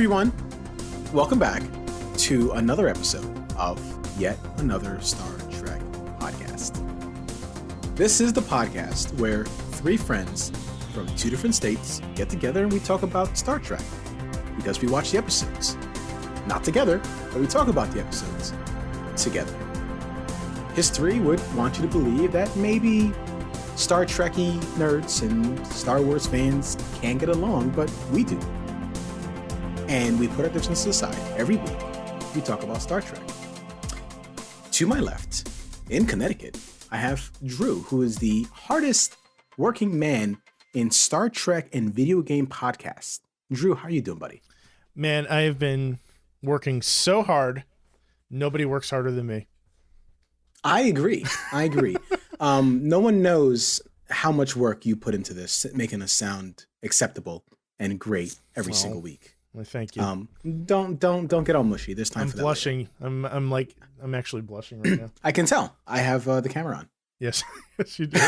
everyone. Welcome back to another episode of yet another Star Trek podcast. This is the podcast where three friends from two different states get together and we talk about Star Trek because we watch the episodes. Not together, but we talk about the episodes together. History would want you to believe that maybe Star Trekkie nerds and Star Wars fans can't get along, but we do. And we put our differences aside. Every week, we talk about Star Trek. To my left, in Connecticut, I have Drew, who is the hardest working man in Star Trek and video game podcasts. Drew, how are you doing, buddy? Man, I have been working so hard. Nobody works harder than me. I agree. No one knows how much work you put into this, making us sound acceptable and great every single week. Well, thank you. Don't get all mushy. There's time for that. I'm blushing. I'm actually blushing right now. I can tell. I have the camera on. Yes, yes, you do.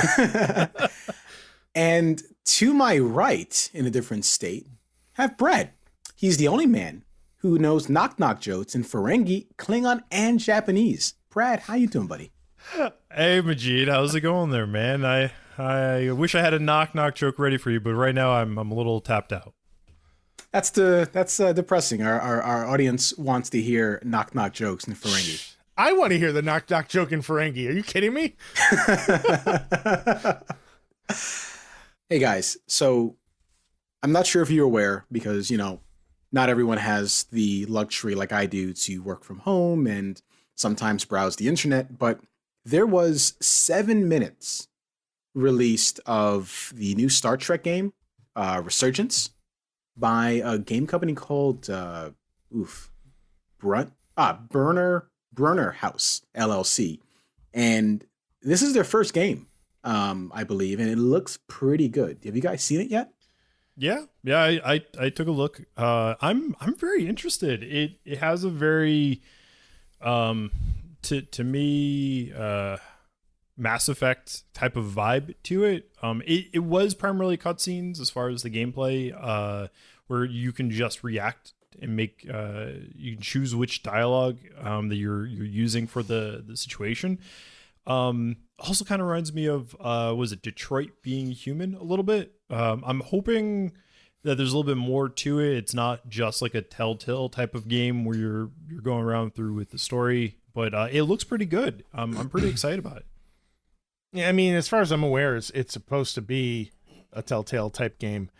And to my right, in a different state, have Brad. He's the only man who knows knock-knock jokes in Ferengi, Klingon, and Japanese. Brad, how you doing, buddy? Hey, Majeed, how's it going there, man? I wish I had a knock-knock joke ready for you, but right now I'm a little tapped out. That's depressing. Our audience wants to hear knock-knock jokes in Ferengi. I want to hear the knock-knock joke in Ferengi. Are you kidding me? Hey, guys. So I'm not sure if you're aware because, not everyone has the luxury like I do to work from home and sometimes browse the internet, but there was 7 minutes released of the new Star Trek game, Resurgence, by a game company called Brunner House LLC, and this is their first game, I believe, and it looks pretty good. Have you guys seen it yet? Yeah, I took a look. I'm very interested. It has a very to me Mass Effect type of vibe to it. It was primarily cutscenes as far as the gameplay, where you can just react and make you can choose which dialogue that you're using for the situation. Also kind of reminds me of was it Detroit Being Human a little bit. I'm hoping that there's a little bit more to it. It's not just like a Telltale type of game where you're going around through with the story, but it looks pretty good. I'm pretty excited about it. Yeah, I mean, as far as I'm aware, it's supposed to be a Telltale type game.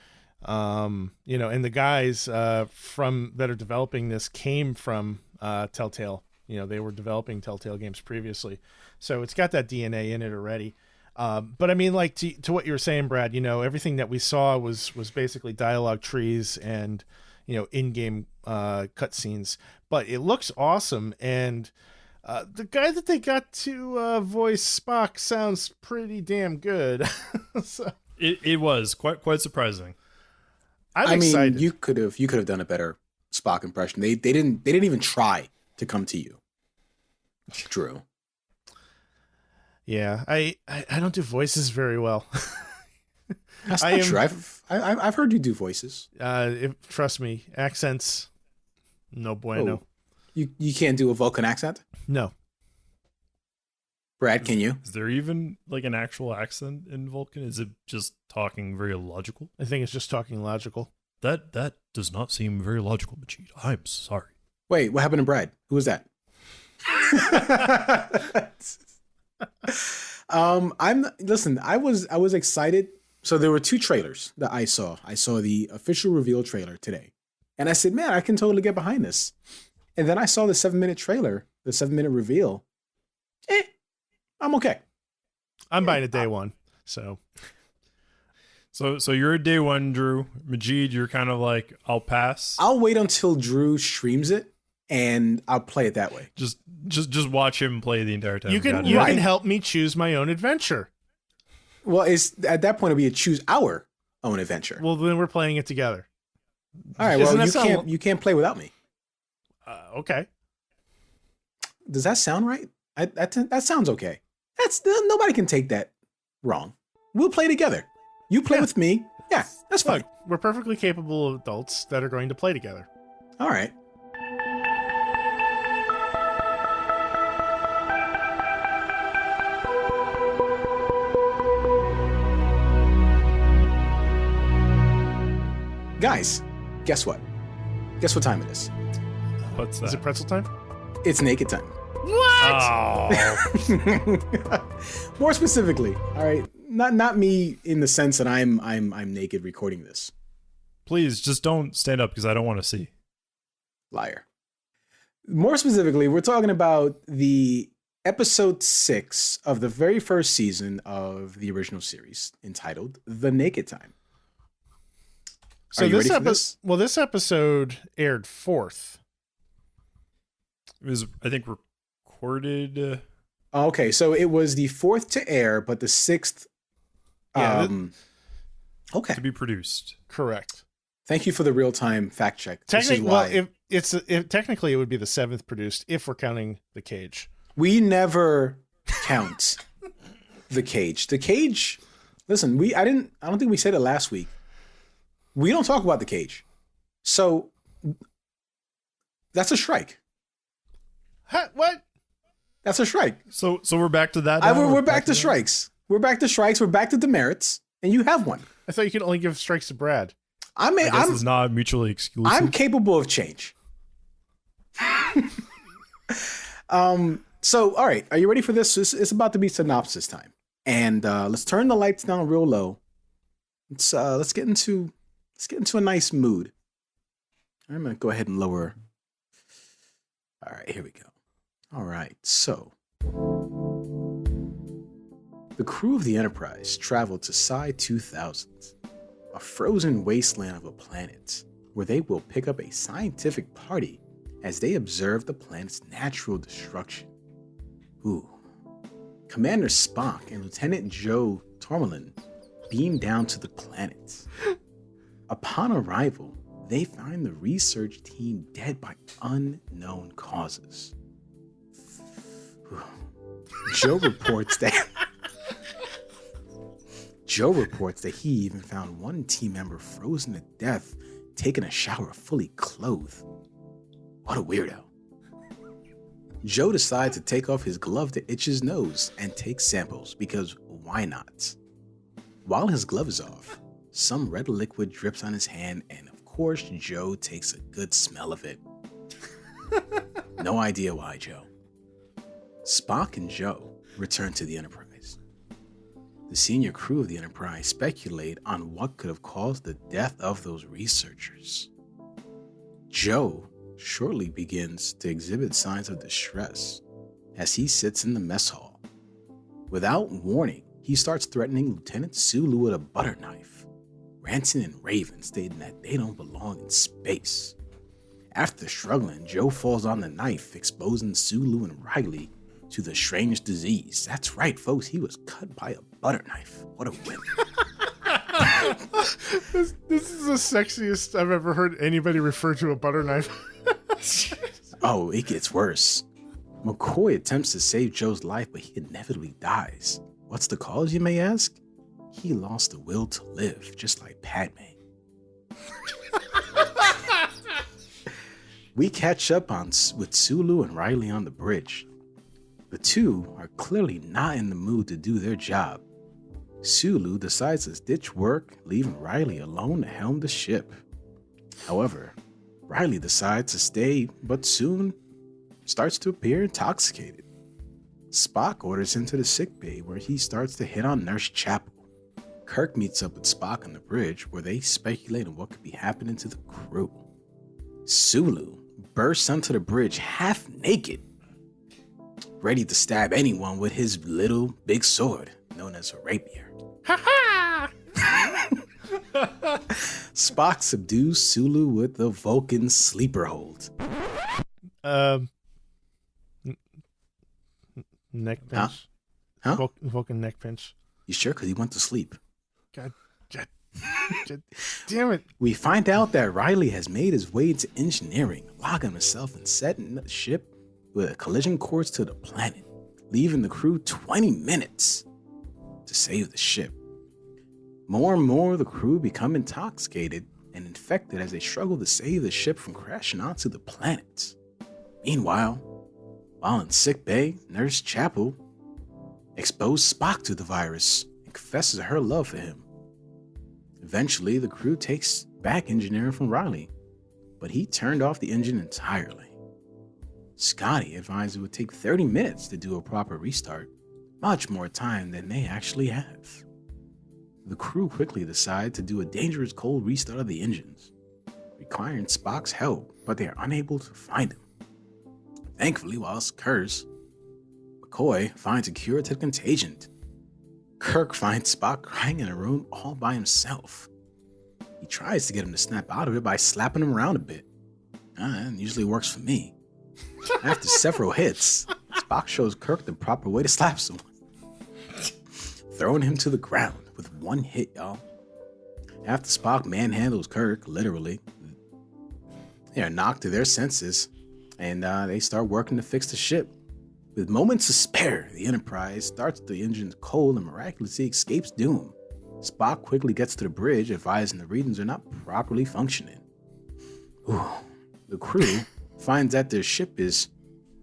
And the guys from that are developing this came from Telltale. They were developing Telltale games previously, so it's got that DNA in it already. But I mean, like to what you were saying, Brad, everything that we saw was basically dialogue trees and in-game cutscenes. But it looks awesome, and the guy that they got to voice Spock sounds pretty damn good. So it was quite surprising. I'm excited. You could have done a better Spock impression. They didn't even try to come to you, Drew. Yeah, I don't do voices very well. That's not true. I've heard you do voices. Trust me, accents, no bueno. Oh, you can't do a Vulcan accent? No. Brad, can you? Is there even like an actual accent in Vulcan? Is it just talking very logical? I think it's just talking logical. That does not seem very logical, Majeed. I'm sorry. Wait, what happened to Brad? Who was that? I was excited. So there were 2 trailers that I saw. I saw the official reveal trailer today. And I said, man, I can totally get behind this. And then I saw the 7-minute trailer, the 7-minute reveal. I'm okay. I'm buying it day one. So you're a day one, Drew. Majeed, you're kind of like, I'll pass. I'll wait until Drew streams it and I'll play it that way. Just watch him play the entire time. You can help me choose my own adventure. Well, at that point it'll be a choose our own adventure. Well, then we're playing it together. All right. Well, you can't play without me. Okay. Does that sound right? That sounds okay. Nobody can take that wrong. We'll play together. You play with me. Yeah, that's fine. Look, we're perfectly capable of adults that are going to play together. All right. Guys, guess what? Guess what time it is? What's that? Is it pretzel time? It's naked time. Oh. More specifically, all right, not me in the sense that I'm naked recording this. Please just don't stand up because I don't want to see. Liar. More specifically, we're talking about the episode 6 of the very first season of the original series, entitled "The Naked Time." So Are you ready for this? Well, this episode aired 4th. It was, I think, recorded. Okay, so it was the 4th to air, but the 6th. Okay. To be produced. Correct. Thank you for the real-time fact check. This is why Technically it would be the 7th produced if we're counting the cage. we never count the cage. The cage. Listen, I don't think we said it last week. We don't talk about the cage, so that's a strike. Huh, what? That's a strike. So we're back to that. Now? We're back to strikes. We're back to strikes. We're back to demerits, and you have one. I thought you could only give strikes to Brad. I guess it's not mutually exclusive. I'm capable of change. So, all right, are you ready for this? It's about to be synopsis time, and let's turn the lights down real low. Let's get into a nice mood. I'm gonna go ahead and lower. All right, here we go. All right, so the crew of the Enterprise traveled to Psi 2000, a frozen wasteland of a planet where they will pick up a scientific party as they observe the planet's natural destruction. Ooh. Commander Spock and Lieutenant Joe Tourmaline beam down to the planet. Upon arrival, they find the research team dead by unknown causes. Joe reports that he even found one team member frozen to death, taking a shower fully clothed. What a weirdo. Joe decides to take off his glove to itch his nose and take samples because why not? While his glove is off, some red liquid drips on his hand, and of course, Joe takes a good smell of it. No idea why, Joe. Spock and Joe return to the Enterprise. The senior crew of the Enterprise speculate on what could have caused the death of those researchers. Joe shortly begins to exhibit signs of distress as he sits in the mess hall. Without warning, he starts threatening Lieutenant Sulu with a butter knife, ranting and raving, stating that they don't belong in space. After struggling, Joe falls on the knife, exposing Sulu and Riley to the strange disease. That's right, folks, he was cut by a butter knife. What a win. This is the sexiest I've ever heard anybody refer to a butter knife. Oh, it gets worse. McCoy attempts to save Joe's life, but he inevitably dies. What's the cause, you may ask? He lost the will to live, just like Padme. We catch up with Sulu and Riley on the bridge. The two are clearly not in the mood to do their job. Sulu decides to ditch work, leaving Riley alone to helm the ship. However, Riley decides to stay, but soon starts to appear intoxicated. Spock orders him to the sickbay, where he starts to hit on Nurse Chapel. Kirk meets up with Spock on the bridge, where they speculate on what could be happening to the crew. Sulu bursts onto the bridge half naked, ready to stab anyone with his little big sword, known as a rapier. Ha ha! Spock subdues Sulu with the Vulcan sleeper hold. Neck pinch. Huh? Vulcan neck pinch. You sure? Because he went to sleep. God damn it. We find out that Riley has made his way to engineering, locking himself and setting the ship with a collision course to the planet, leaving the crew 20 minutes to save the ship. More and more, the crew become intoxicated and infected as they struggle to save the ship from crashing onto the planet. Meanwhile, while in sickbay, Nurse Chapel exposed Spock to the virus and confesses her love for him. Eventually, the crew takes back engineering from Riley, but he turned off the engine entirely. Scotty advised it would take 30 minutes to do a proper restart, much more time than they actually have. The crew quickly decide to do a dangerous cold restart of the engines, requiring Spock's help, but they are unable to find him. Thankfully, while this occurs, McCoy finds a cure to the contagion. Kirk finds Spock crying in a room all by himself. He tries to get him to snap out of it by slapping him around a bit. It usually works for me. After several hits, Spock shows Kirk the proper way to slap someone, throwing him to the ground with one hit, y'all. After Spock manhandles Kirk, literally, they are knocked to their senses, and they start working to fix the ship. With moments to spare, the Enterprise starts the engines cold and miraculously escapes doom. Spock quickly gets to the bridge, advising the readings are not properly functioning. The crew finds that their ship is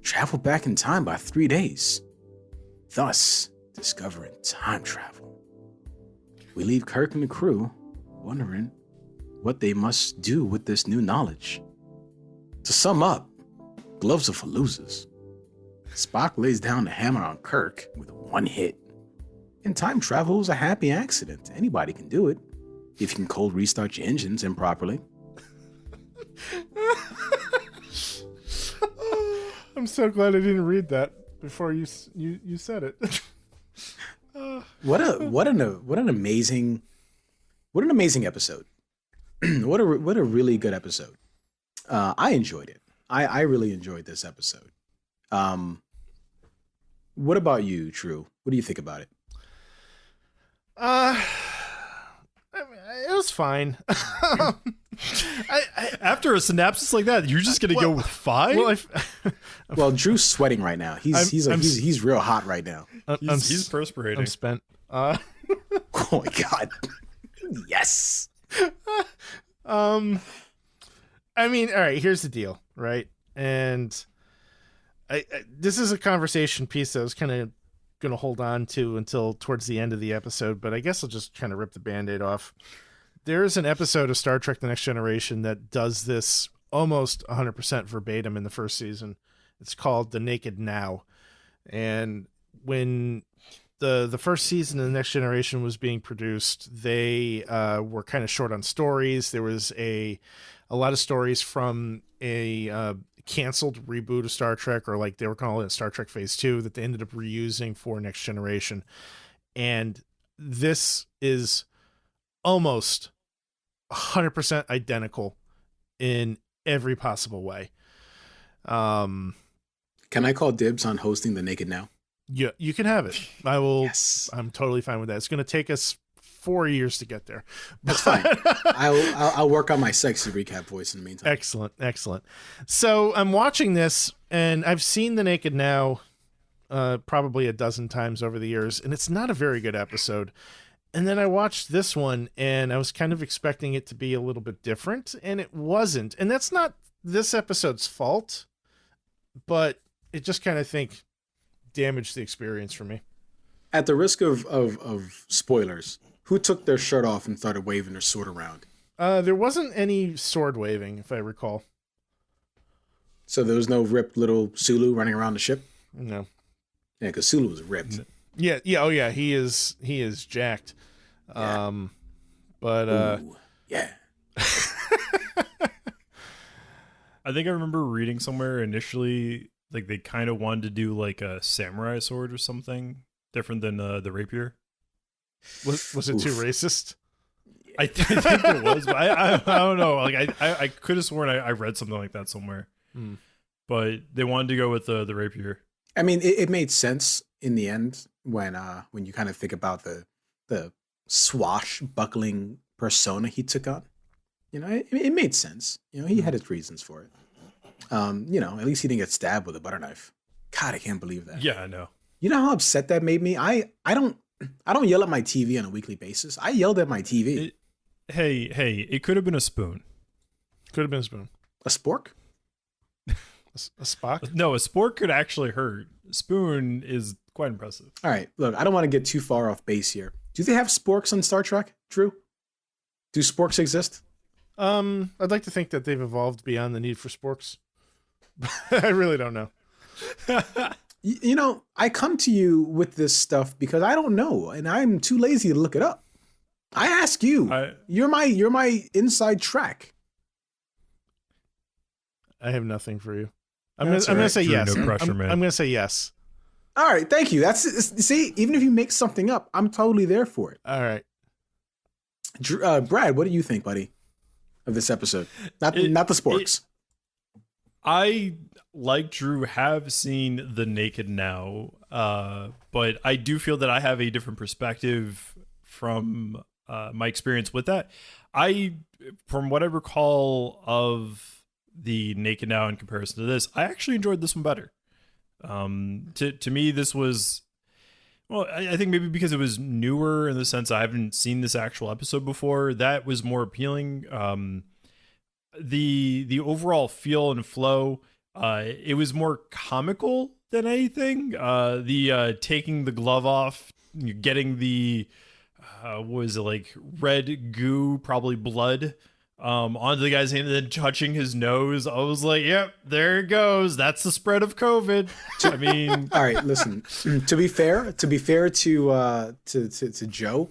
traveled back in time by 3 days, thus discovering time travel. We leave Kirk and the crew wondering what they must do with this new knowledge. To sum up, gloves are for losers. Spock lays down the hammer on Kirk with one hit. And time travel is a happy accident. Anybody can do it, if you can cold restart your engines improperly. I'm so glad I didn't read that before you said it. What an amazing episode. what a really good episode. I enjoyed it. I really enjoyed this episode. What about you, True? What do you think about it? I mean, it was fine. After a synopsis like that, you're just gonna go with 5? Well, Drew's sweating right now. He's real hot right now. He's perspirating. I'm spent. Oh my god. Yes. I mean, all right. Here's the deal, right? And this is a conversation piece that I was kind of going to hold on to until towards the end of the episode, but I guess I'll just kind of rip the Band-Aid off. There's an episode of Star Trek The Next Generation that does this almost 100% verbatim in the first season. It's called The Naked Now. And when the first season of The Next Generation was being produced, they were kind of short on stories. There was a lot of stories from a canceled reboot of Star Trek, or like they were calling it Star Trek Phase 2, that they ended up reusing for Next Generation. And this is almost 100% identical in every possible way. Can I call dibs on hosting The Naked Now? Yeah, you can have it. I will. Yes. I'm totally fine with that. It's going to take us 4 years to get there. That's fine. I'll work on my sexy recap voice in the meantime. Excellent. So I'm watching this, and I've seen The Naked Now probably a dozen times over the years, and it's not a very good episode. And then I watched this one, and I was kind of expecting it to be a little bit different, and it wasn't. And that's not this episode's fault, but it just kind of damaged the experience for me. At the risk of spoilers, who took their shirt off and started waving their sword around? There wasn't any sword waving, if I recall. So there was no ripped little Sulu running around the ship? No. Yeah, because Sulu was ripped. Yeah. Oh yeah, he is jacked. Yeah. But yeah. I think I remember reading somewhere initially, like they kind of wanted to do like a samurai sword or something different than the rapier. Was it too racist? I think it was, but I don't know. Like I could have sworn I read something like that somewhere. But they wanted to go with the rapier. I mean, it made sense in the end when you kind of think about the swashbuckling persona he took on. You know, it made sense. You know, he had his reasons for it. You know, at least he didn't get stabbed with a butter knife. God, I can't believe that. Yeah, I know. You know how upset that made me? I don't yell at my TV on a weekly basis. I yelled at my TV. Hey, it could have been a spoon. Could have been a spoon. A spork? A Spock? No, a spork could actually hurt. A spoon is quite impressive. All right, look, I don't want to get too far off base here. Do they have sporks on Star Trek, Drew? Do sporks exist? I'd like to think that they've evolved beyond the need for sporks. I really don't know. You know, I come to you with this stuff because I don't know, and I'm too lazy to look it up. I ask you. You're my inside track. I have nothing for you. I'm gonna say Drew, yes. no pressure, man. I'm gonna say yes. All right, thank you. See, even if you make something up, I'm totally there for it. All right, Brad, what do you think, buddy, of this episode? Not the sporks. I, like Drew, have seen The Naked Now, but I do feel that I have a different perspective from my experience with that. From what I recall of The Naked Now in comparison to this, I actually enjoyed this one better. To me, this was, well, I think maybe because it was newer in the sense I haven't seen this actual episode before, that was more appealing. The overall feel and flow, it was more comical than anything. The taking the glove off, getting the what was it, like red goo, probably blood, onto the guy's hand and then touching his nose. I was like, yep, there it goes. That's the spread of COVID. I mean, all right, listen. To be fair to Joe,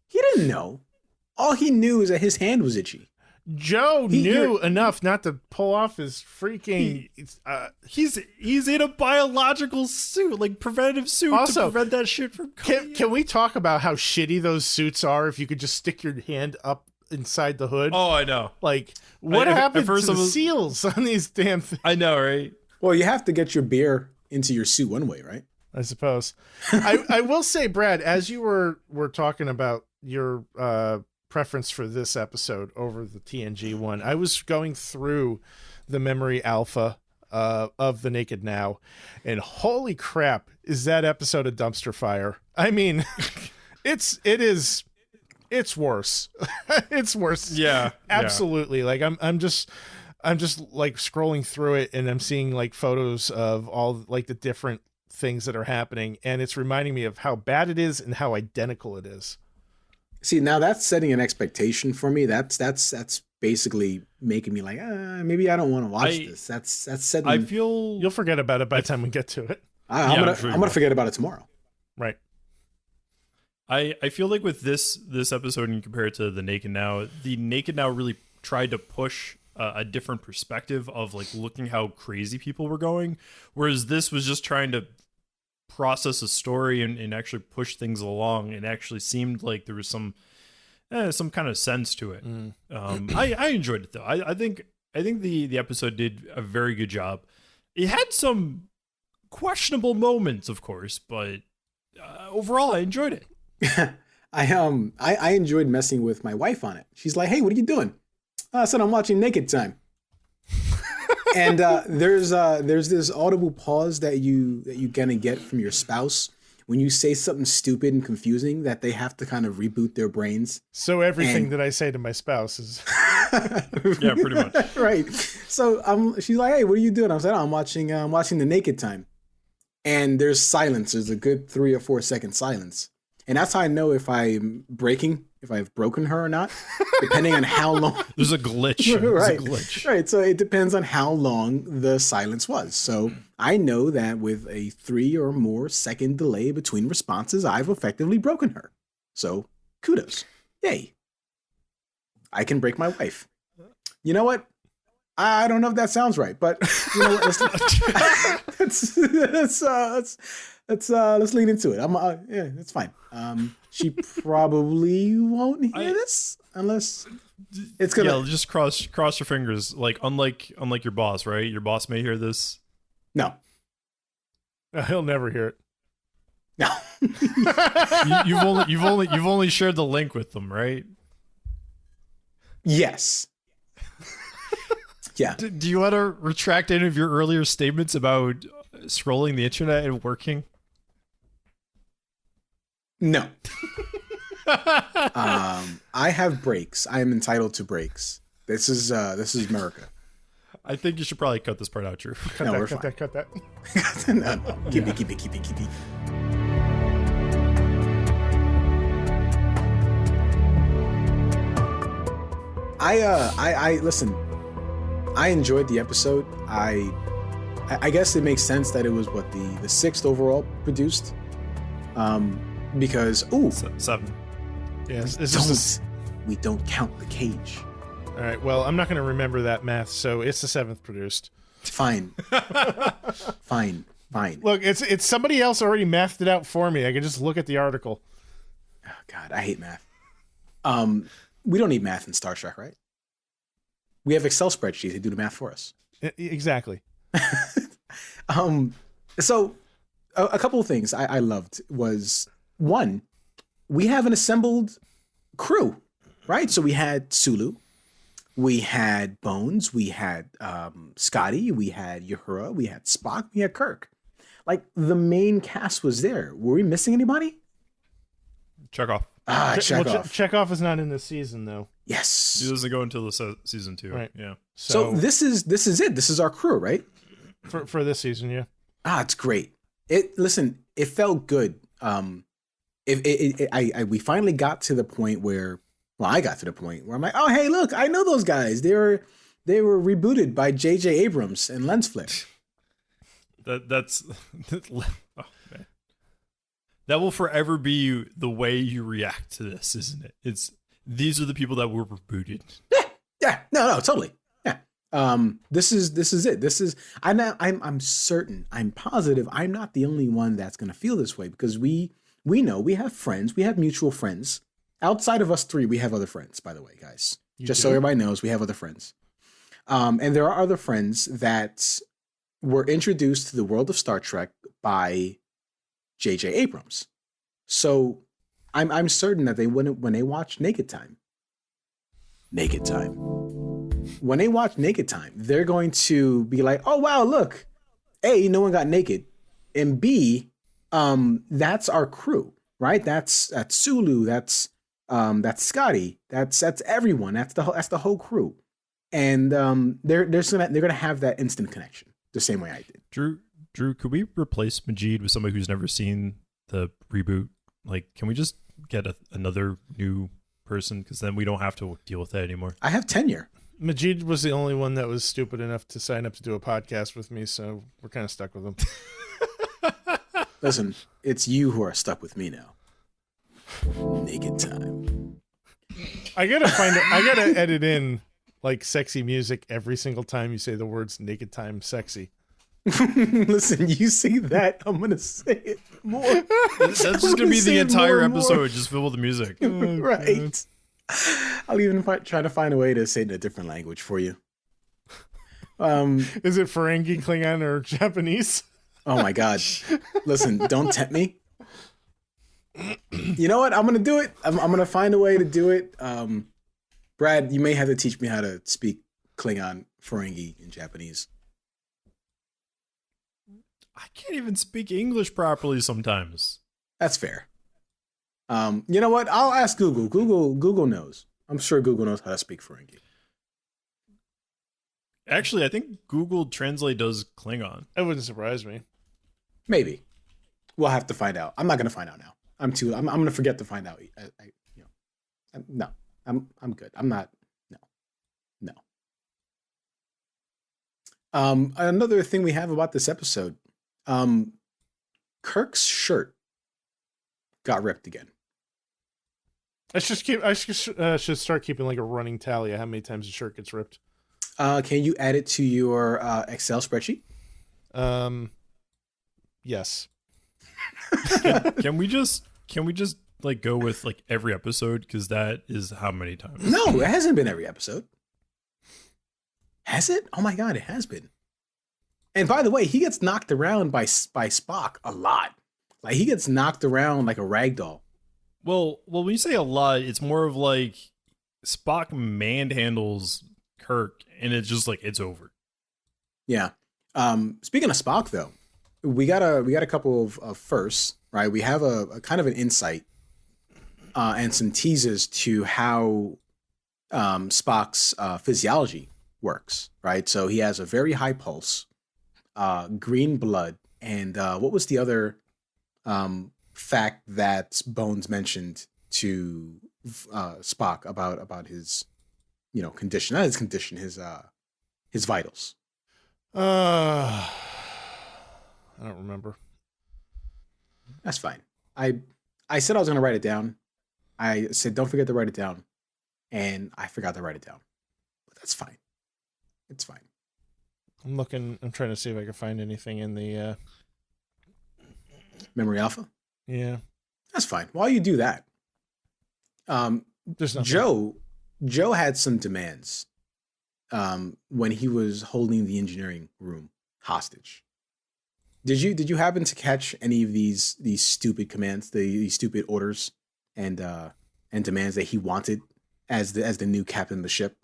he didn't know. All he knew is that his hand was itchy. Joe knew enough not to pull off his freaking. He's in a biological suit, like preventative suit, also, to prevent that shit from coming. Can we talk about how shitty those suits are? If you could just stick your hand up inside the hood. Oh, I know. Like, what happened to the seals on these damn things? I know, right? Well, you have to get your beer into your suit one way, right? I suppose. I will say, Brad, as you were talking about your preference for this episode over the TNG one, I was going through the memory alpha of The Naked Now, and holy crap, is that episode a dumpster fire? I mean, it's worse. It's worse. Yeah, absolutely. Yeah. Like I'm just like scrolling through it, and I'm seeing like photos of all like the different things that are happening, and it's reminding me of how bad it is and how identical it is. See, now that's setting an expectation for me. That's basically making me like, maybe I don't want to watch this. That's setting. I feel you'll forget about it by the time we get to it. I'm gonna forget about it tomorrow. Right. I feel like with this episode, and compare it to The Naked Now, The Naked Now really tried to push a different perspective of like looking how crazy people were going, whereas this was just trying to process a story and actually push things along. It actually seemed like there was some kind of sense to it. I enjoyed it though. I think the episode did a very good job. It had some questionable moments, of course, but overall I enjoyed it. I enjoyed messing with my wife on it. She's like, "Hey, what are you doing?" I said, "I'm watching Naked Time." And there's this audible pause that you gonna get from your spouse when you say something stupid and confusing that they have to kind of reboot their brains. So everything that I say to my spouse is yeah, pretty much. Right. So she's like, "Hey, what are you doing?" I said, "I'm watching The Naked Time." And there's silence. There's a good 3 or 4 second silence. And that's how I know if I've broken her or not, depending on how long. There's a glitch. Right. There's a glitch. Right. So it depends on how long the silence was. So I know that with a 3 or more second delay between responses, I've effectively broken her. So kudos. Yay. I can break my wife. You know what? I don't know if that sounds right, but you know what? Let's lean into it. Yeah, it's fine. She probably won't hear this unless it's gonna. Yeah, just cross your fingers. Like unlike your boss, right? Your boss may hear this. No, he'll never hear it. No. you've only shared the link with them, right? Yes. Yeah. Do you want to retract any of your earlier statements about scrolling the internet and working? No. I have breaks. I am entitled to breaks. This is America. I think you should probably cut this part out, Drew. Cut No, that, we're cut fine. that, cut that. No. Keep it. I listen. I enjoyed the episode. I guess it makes sense that it was what the sixth overall produced. Because 7. Yes, we don't count the cage. all right. Well, I'm not going to remember that math, so it's the 7th produced. Fine. Fine. Look, it's somebody else already mathed it out for me. I can just look at the article. Oh, God, I hate math. We don't need math in Star Trek, right? We have Excel spreadsheets that do the math for us. Exactly. So a couple of things I loved was, one, we have an assembled crew, right? So we had Sulu, we had Bones, we had Scotty, we had Uhura, we had Spock, we had Kirk. Like, the main cast was there. Were we missing anybody? Check off. Chekhov. Chekhov is not in this season, though. Yes. He doesn't go until the season 2. Right. Yeah. So this is it. This is our crew, right? For this season, yeah. It's great. It felt good. We finally got to the point where, I got to the point where I'm like, oh, hey, look, I know those guys. They were rebooted by J.J. Abrams and Lens Flare. That's oh, man. That will forever be the way you react to this, isn't it? These are the people that were rebooted. Yeah, no, totally. Yeah. This is it. I'm certain, I'm positive I'm not the only one that's gonna feel this way, because we know we have friends, we have mutual friends. Outside of us three, we have other friends, by the way, guys. So everybody knows, we have other friends. And there are other friends that were introduced to the world of Star Trek by J.J. Abrams. So I'm certain that when they watch Naked Time, when they watch Naked Time, they're going to be like, oh, wow, look, A, no one got naked, and B, that's our crew, right? That's Sulu, that's Scotty, that's everyone, that's the whole crew. And they're gonna have that instant connection the same way I did. Drew, could we replace Majeed with somebody who's never seen the reboot? Like, can we just get another new person? Because then we don't have to deal with that anymore. I have tenure. Majeed was the only one that was stupid enough to sign up to do a podcast with me, so we're kind of stuck with him. Listen, it's you who are stuck with me now. Naked Time. I gotta edit in like sexy music every single time you say the words Naked Time sexy. Listen, you say that, I'm gonna say it more. That's just gonna be the entire episode, just filled with the music. Right. I'll even try to find a way to say it in a different language for you. Is it Ferengi, Klingon, or Japanese? Oh my God. Listen, don't tempt me. You know what? I'm gonna do it. I'm gonna find a way to do it. Brad, you may have to teach me how to speak Klingon, Ferengi, and Japanese. I can't even speak English properly sometimes. That's fair. You know what? I'll ask Google. Google knows. I'm sure Google knows how to speak Ferengi. Actually, I think Google Translate does Klingon. That wouldn't surprise me. Maybe. We'll have to find out. I'm not gonna find out now. I'm gonna forget to find out. I'm good. I'm not. No. Another thing we have about this episode, Kirk's shirt got ripped again. I should start keeping like a running tally of how many times the shirt gets ripped. Can you add it to your Excel spreadsheet? Yes. Can we just like go with like every episode, because that is how many times? No, it hasn't been every episode. Has it? Oh my God, it has been. And by the way, he gets knocked around by Spock a lot. Like, he gets knocked around like a rag doll. Well, when you say a lot, it's more of like Spock manhandles Kirk, and it's just like it's over. Yeah. Speaking of Spock, though, we got a couple of firsts, right? We have a kind of an insight and some teases to how Spock's physiology works, right? So he has a very high pulse, green blood, and what was the other fact that Bones mentioned to Spock about his, condition? Not his condition, his vitals. I don't remember. That's fine. I said I was going to write it down. I said, don't forget to write it down. And I forgot to write it down. But that's fine. It's fine. I'm trying to see if I can find anything in the Memory Alpha? Yeah. That's fine. While you do that, There's nothing. Joe had some demands when he was holding the engineering room hostage. Did you happen to catch any of these stupid commands, these stupid orders and demands that he wanted as the new captain of the ship?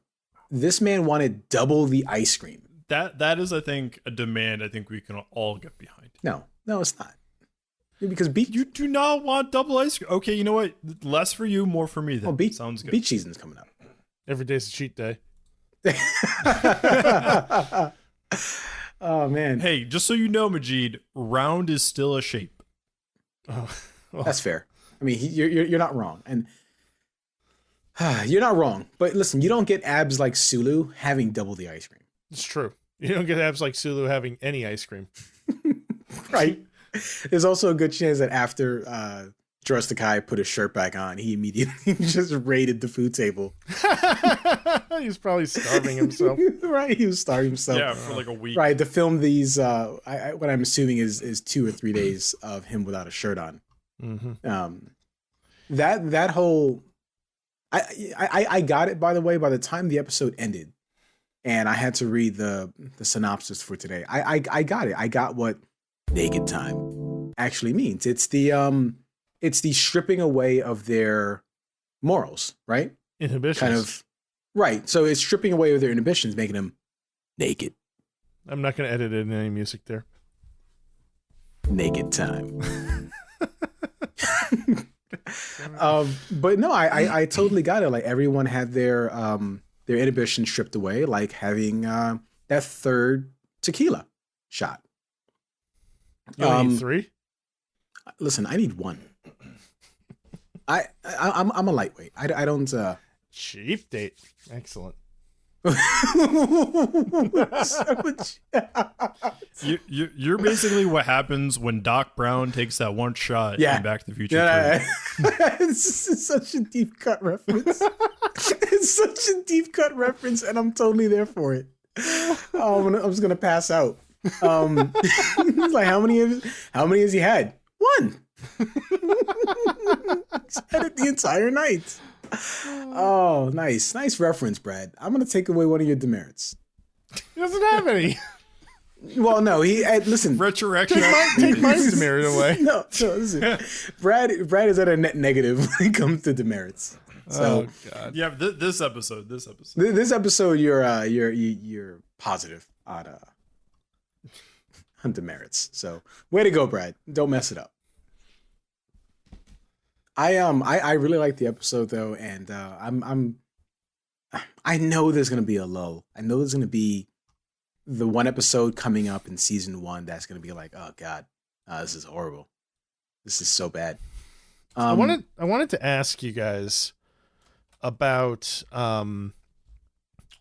This man wanted double the ice cream. That is, I think, a demand I think we can all get behind. No, it's not. Because you do not want double ice cream. Okay, you know what? Less for you, more for me. Then sounds good. Beach season's coming up. Every day's a cheat day. Oh man. Hey, just so you know, Majeed, round is still a shape. Oh, well. That's fair. I mean, you're not wrong, and you're not wrong. But listen, you don't get abs like Sulu having double the ice cream. It's true. You don't get abs like Sulu having any ice cream. Right. There's also a good chance that after Drostakai put his shirt back on, he immediately just raided the food table. He's probably starving himself. Right, he was starving himself. Yeah, for like a week. Right, to film these, what I'm assuming is 2 or 3 days of him without a shirt on. Mm-hmm. That whole, I got it, by the way. By the time the episode ended, and I had to read the synopsis for today, I got it. I got what naked time actually means. It's the stripping away of their morals, right? Inhibitions. Kind of, right. So it's stripping away of their inhibitions, making them naked. I'm not going to edit in any music there. Naked time. But no, I totally got it. Like everyone had their inhibitions stripped away, like having that third tequila shot. You only need 3? Listen, I need 1. I'm a lightweight. I don't. Chief date. Excellent. You're basically what happens when Doc Brown takes that one shot in Back to the Future 3. It's such a deep cut reference. It's such a deep cut reference, and I'm totally there for it. I'm just gonna pass out. Like how many has he had? 1. He's had it the entire night. Oh, nice reference, Brad. I'm gonna take away one of your demerits. He doesn't have any. Well, no, listen. Retroaction. Take my demerit away. No, listen. Brad is at a net negative when it comes to demerits. So, oh God. Yeah, this episode, you're positive on demerits. So, way to go, Brad. Don't mess it up. I really like the episode though, and I know there's gonna be a lull. I know there's gonna be the one episode coming up in season 1 that's gonna be like, oh God, this is horrible. This is so bad. I wanted to ask you guys about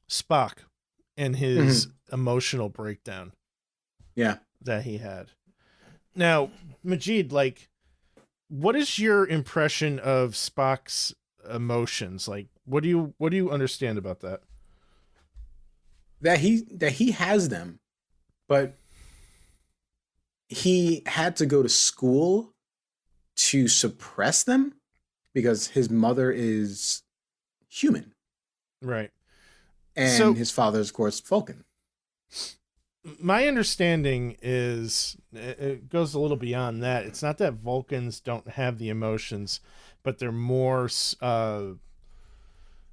Spock and his emotional breakdown. Yeah, that he had. Now, Majeed, like, what is your impression of Spock's emotions? Like, what do you understand about that? That he has them, but he had to go to school to suppress them because his mother is human. Right. And his father is, of course, Vulcan. My understanding is it goes a little beyond that. It's not that Vulcans don't have the emotions, but they're more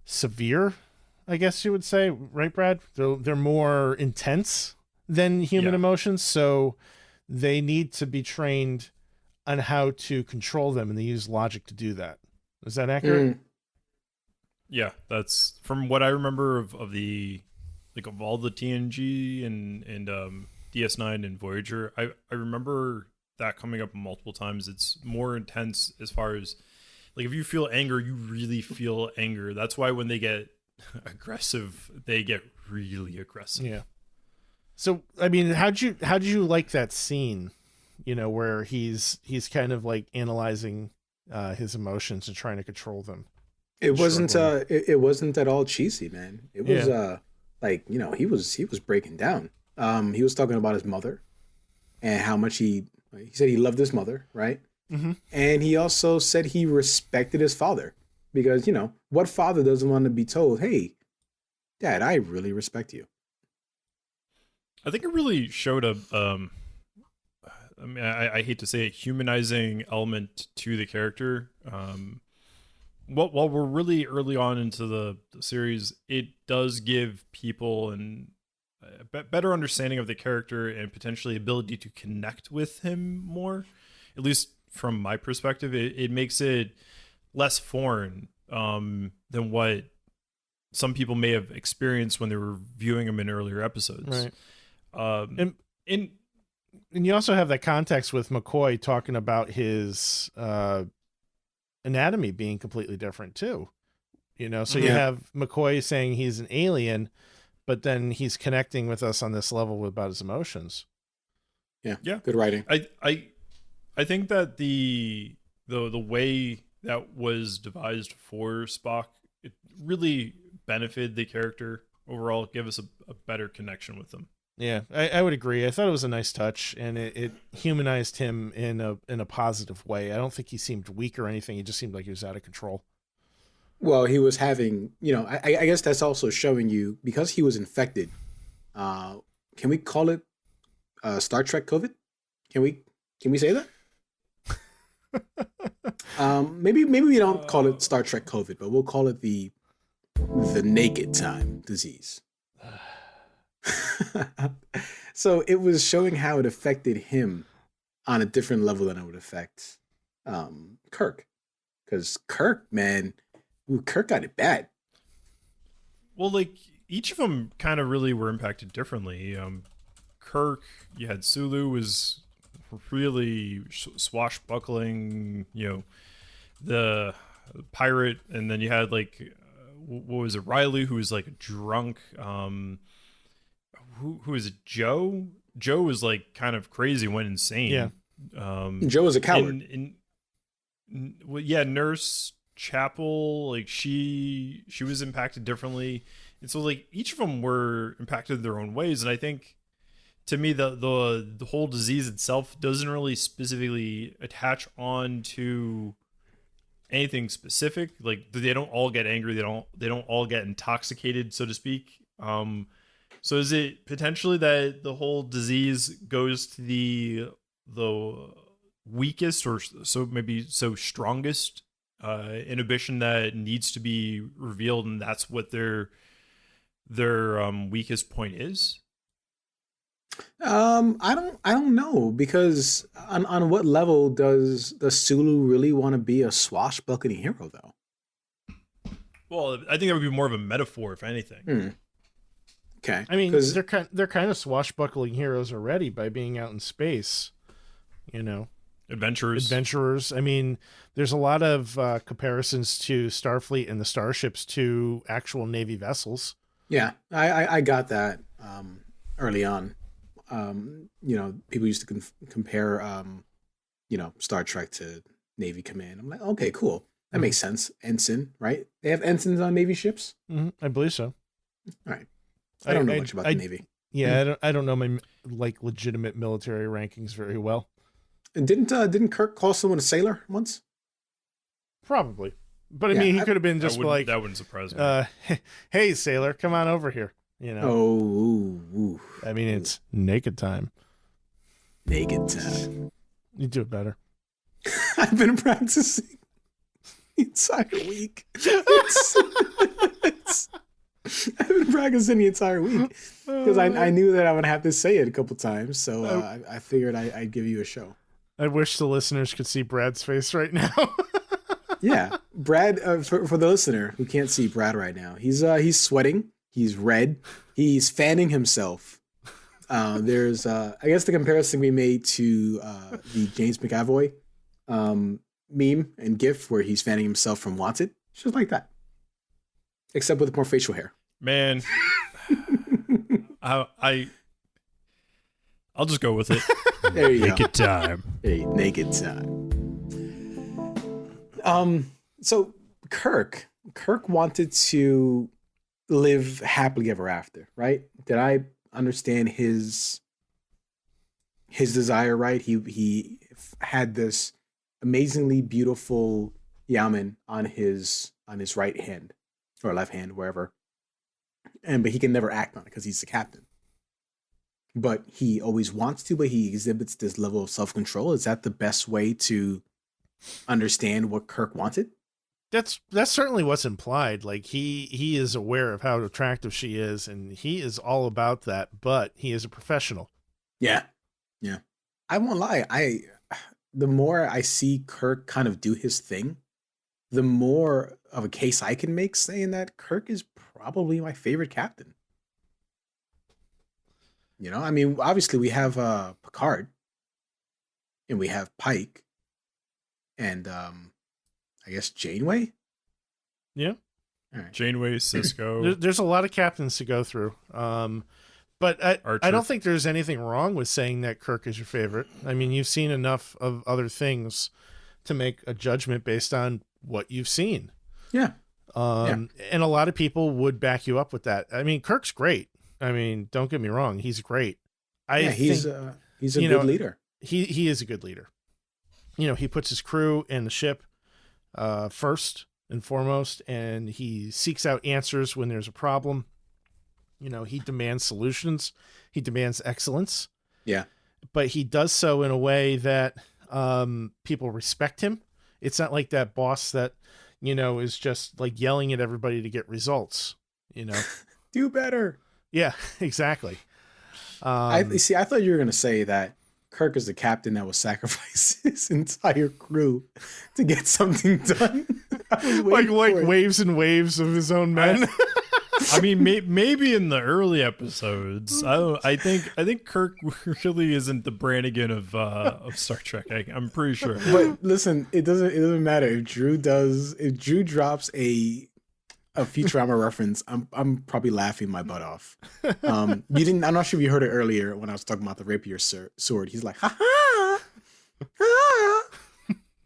severe, I guess you would say, right, Brad? They're more intense than human emotions, so they need to be trained on how to control them, and they use logic to do that. Is that accurate? Yeah, that's from what I remember of the like of all the TNG and DS9 and Voyager. I remember that coming up multiple times. It's more intense as far as like if you feel anger, you really feel anger. That's why when they get aggressive, they get really aggressive. Yeah. So I mean, how'd you like that scene? You know, where he's kind of like analyzing his emotions and trying to control them. It wasn't it wasn't at all cheesy, man. It was like, you know, he was breaking down. He was talking about his mother and how much he said he loved his mother, right? Mm-hmm. And he also said he respected his father because, you know, what father doesn't want to be told, "Hey, Dad, I really respect you." I think it really showed a I mean, I hate to say it, humanizing element to the character. While we're really early on into the series, it does give people a better understanding of the character and potentially ability to connect with him more. At least from my perspective, it makes it less foreign than what some people may have experienced when they were viewing him in earlier episodes. Right. And you also have that context with McCoy talking about his anatomy being completely different too. You know, so you have McCoy saying he's an alien, but then he's connecting with us on this level about his emotions. Yeah. Good writing. I think that the way that was devised for Spock, it really benefited the character overall, give us a better connection with them. Yeah, I would agree. I thought it was a nice touch, and it humanized him in a positive way. I don't think he seemed weak or anything. He just seemed like he was out of control. Well, he was having, you know, I guess that's also showing you because he was infected. Can we call it Star Trek COVID? Can we say that? Maybe we don't call it Star Trek COVID, but we'll call it the naked time disease. So it was showing how it affected him on a different level than it would affect Kirk. Because Kirk, man, Kirk got it bad. Well, like each of them kind of really were impacted differently. Kirk, you had Sulu was really swashbuckling, you know, the pirate, and then you had like what was it, Riley, who was like a drunk. Who is it? Joe was like kind of crazy, went insane. Yeah. Joe was a coward. Well, yeah, Nurse Chapel, like she was impacted differently, and so like each of them were impacted in their own ways. And I think to me the whole disease itself doesn't really specifically attach on to anything specific. Like they don't all get angry, they don't all get intoxicated, so to speak. So is it potentially that the whole disease goes to the weakest or so strongest inhibition that needs to be revealed, and that's what their weakest point is? I don't know, because on what level does Sulu really want to be a swashbuckling hero though? Well, I think that would be more of a metaphor, if anything. Okay. I mean, they're kind of swashbuckling heroes already by being out in space, you know. Adventurers. I mean, there's a lot of comparisons to Starfleet and the starships to actual Navy vessels. Yeah, I got that early on. You know, people used to compare, you know, Star Trek to Navy Command. I'm like, okay, cool. That makes sense. Ensign, right? They have ensigns on Navy ships? Mm-hmm. I believe so. All right. I don't know much about the Navy. Yeah, I don't know my like legitimate military rankings very well. And didn't Kirk call someone a sailor once? Probably, but I mean, he could have been just like that wouldn't surprise me. Hey, sailor, come on over here. You know. Oh, I mean, it's naked time. Naked time. You do it better. I've been practicing the entire week. I've been practicing the entire week because I knew that I would have to say it a couple times. So I figured I'd give you a show. I wish the listeners could see Brad's face right now. Yeah, Brad. For the listener who can't see Brad right now, he's sweating. He's red. He's fanning himself. There's I guess the comparison we made to the James McAvoy meme and GIF where he's fanning himself from Wanted. It's just like that, except with more facial hair. Man, I'll just go with it. There you Naked time. Hey, naked time. So Kirk wanted to live happily ever after, right? Did I understand his desire right? He had this amazingly beautiful yamen on his right hand or left hand, wherever, but he can never act on it because he's the captain. But he always wants to, but he exhibits this level of self-control. Is that the best way to understand what Kirk wanted? That's certainly what's implied. Like he is aware of how attractive she is, and he is all about that, but he is a professional. Yeah. I won't lie. The more I see Kirk kind of do his thing, the more of a case I can make saying that Kirk is probably my favorite captain. You know, I mean, obviously we have Picard and we have Pike and I guess Janeway. Yeah. All right. Janeway, Cisco. There's a lot of captains to go through. But I don't think there's anything wrong with saying that Kirk is your favorite. I mean, you've seen enough of other things to make a judgment based on what you've seen. Yeah. And a lot of people would back you up with that. I mean, Kirk's great. I mean, don't get me wrong. He's great. He's a good leader. He is a good leader. You know, he puts his crew and the ship first and foremost, and he seeks out answers when there's a problem. You know, he demands solutions. He demands excellence. Yeah. But he does so in a way that people respect him. It's not like that boss that, you know, is just like yelling at everybody to get results, you know. Do better. Yeah, exactly. I thought you were going to say that Kirk is the captain that will sacrifice his entire crew to get something done. like waves and waves of his own men. I mean, maybe in the early episodes. I think Kirk really isn't the Brannigan of Star Trek. I'm pretty sure. But listen, it doesn't matter if Drew drops a Futurama reference. I'm probably laughing my butt off. I'm not sure if you heard it earlier when I was talking about the rapier sword. He's like, ha ha. Ha.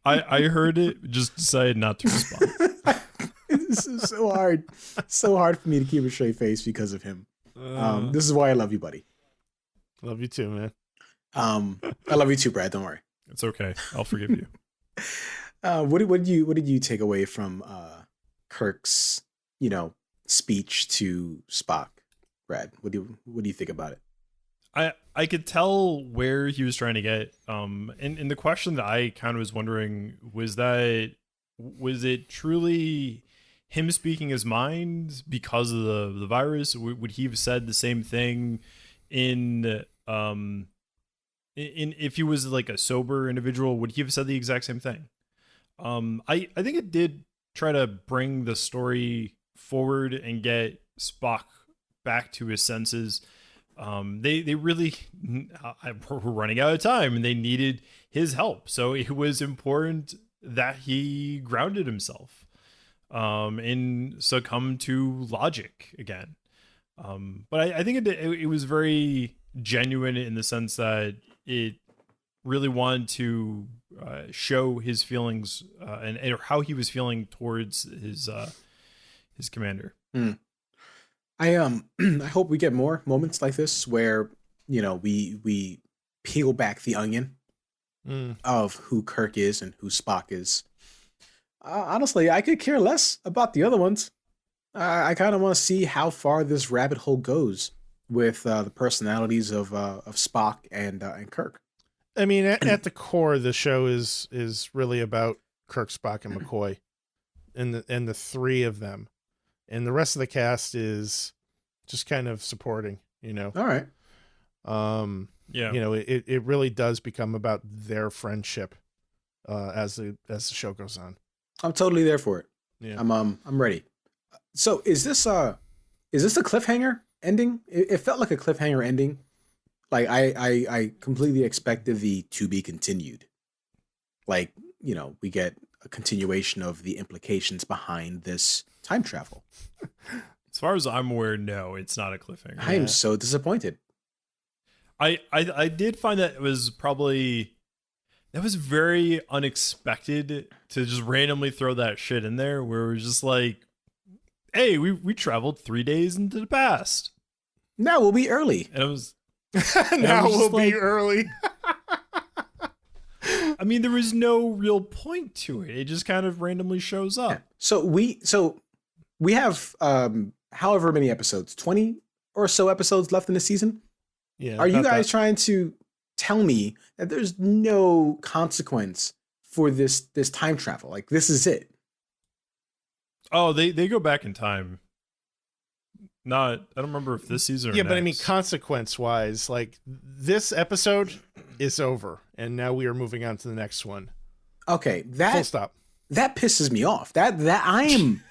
I heard it, just decided not to respond. This is so hard for me to keep a straight face because of him. This is why I love you, buddy. Love you too, man. I love you too, Brad. Don't worry. It's okay. I'll forgive you. What did you take away from Kirk's, you know, speech to Spock, Brad? What do you think about it? I could tell where he was trying to get. And the question that I kind of was wondering was it truly him speaking his mind because of the virus? Would he have said the same thing in if he was like a sober individual? Would he have said the exact same thing? I think it did try to bring the story forward and get Spock back to his senses. They really were running out of time and they needed his help. So it was important that he grounded himself and succumbed to logic again. But I think it was very genuine in the sense that it really wanted to show his feelings and how he was feeling towards his commander. I hope we get more moments like this where, you know, we peel back the onion of who Kirk is and who Spock is. Honestly, I could care less about the other ones. I kind of want to see how far this rabbit hole goes with the personalities of Spock and Kirk. I mean, at the core, the show is really about Kirk, Spock, and McCoy, and the three of them, and the rest of the cast is just kind of supporting. You know. All right. Yeah. You know, it really does become about their friendship as the show goes on. I'm totally there for it. Yeah. I'm ready. So is this a cliffhanger ending? It felt like a cliffhanger ending. Like I completely expected the to be continued. Like, we get a continuation of the implications behind this time travel. As far as I'm aware, no, it's not a cliffhanger. I am so disappointed. I did find that it was very unexpected to just randomly throw that shit in there where it was just like, hey, we traveled 3 days into the past. Now we'll be early. And it was Now we'll be early. I mean, there was no real point to it. It just kind of randomly shows up. Yeah. So we have however many episodes, 20 or so episodes left in the season. Yeah. Are you guys trying to tell me that there's no consequence for this time travel? Like, this is it? Oh, they go back in time. I don't remember if this season or Yeah, but I mean, next. consequence-wise, like, this episode is over, and now we are moving on to the next one. Okay, Full stop. that pisses me off. That I am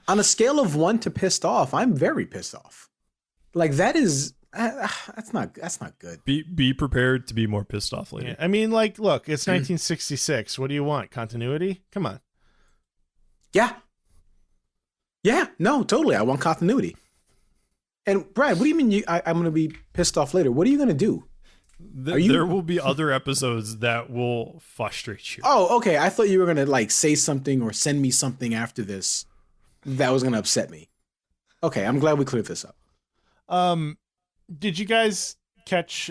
on a scale of 1 to pissed off. I'm very pissed off. Like, that is that's not good. Be prepared to be more pissed off later. Yeah. I mean, like, look, it's 1966. What do you want? Continuity? Come on. Yeah, no, totally. I want continuity. And Brad, what do you mean I'm going to be pissed off later? What are you going to do? There will be other episodes that will frustrate you. Oh, okay. I thought you were going to like say something or send me something after this that was going to upset me. Okay, I'm glad we cleared this up. Did you guys catch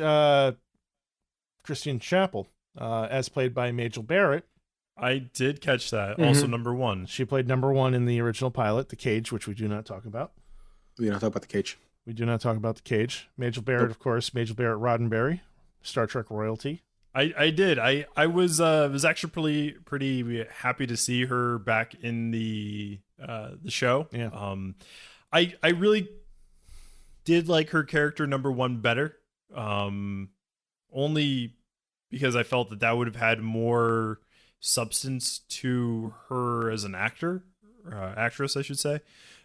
Christian Chapel as played by Majel Barrett? I did catch that. Also, number 1. She played number 1 in the original pilot, The Cage, which we do not talk about. We don't talk about the cage. We do not talk about The Cage. Majel Barrett, of course, Majel Barrett Roddenberry, Star Trek royalty. I did. I was actually pretty happy to see her back in the show. Yeah. I really did like her character number 1 better. Only because I felt that would have had more substance to her as an actress, I should say.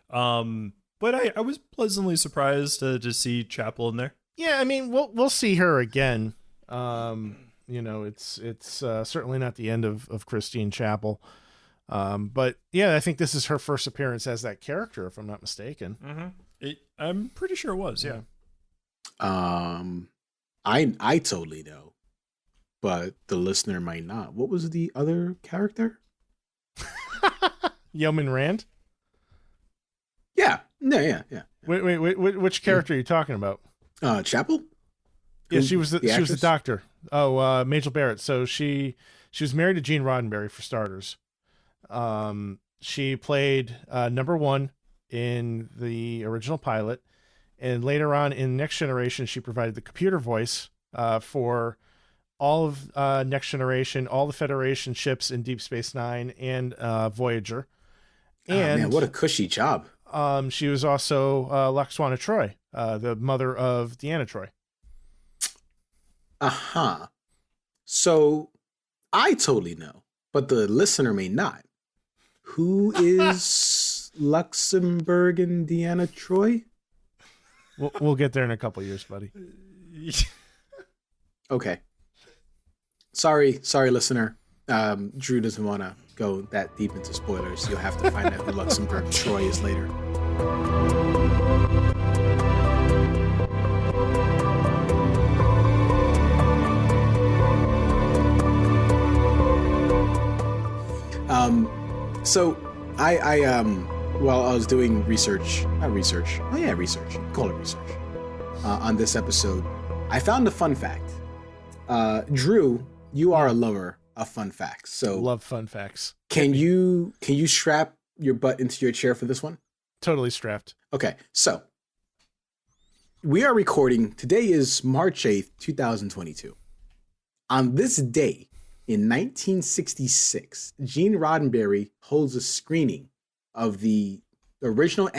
But I was pleasantly surprised to see Chapel in there. Yeah, I mean, we'll see her again. It's certainly not the end of Christine Chapel. But yeah, I think this is her first appearance as that character, if I'm not mistaken. Mm-hmm. I'm pretty sure it was. Yeah. I totally know, but the listener might not. What was the other character? Yeoman Rand? Yeah. Yeah. Wait, which character are you talking about? Chapel? Yeah, she was the actress? doctor. Oh, Majel Barrett. So she was married to Gene Roddenberry, for starters. She played number 1 in the original pilot, and later on in Next Generation, she provided the computer voice for all of Next Generation, all the Federation ships in Deep Space Nine and Voyager. And man, what a cushy job. She was also Laxwana Troy, the mother of Deanna Troy. Uh-huh. So I totally know, but the listener may not. Who is Luxembourg and Deanna Troy? We'll get there in a couple years, buddy. Okay. Sorry, listener. Drew doesn't want to go that deep into spoilers. You'll have to find out who Luxembourg Troy is later. So while I was doing research, research, call it research, on this episode, I found a fun fact. Drew, you are a lover of fun facts. So love fun facts. Can you strap your butt into your chair for this one? Totally strapped. Okay, so we are recording. Today is March 8th, 2022. On this day in 1966, Gene Roddenberry holds a screening of the original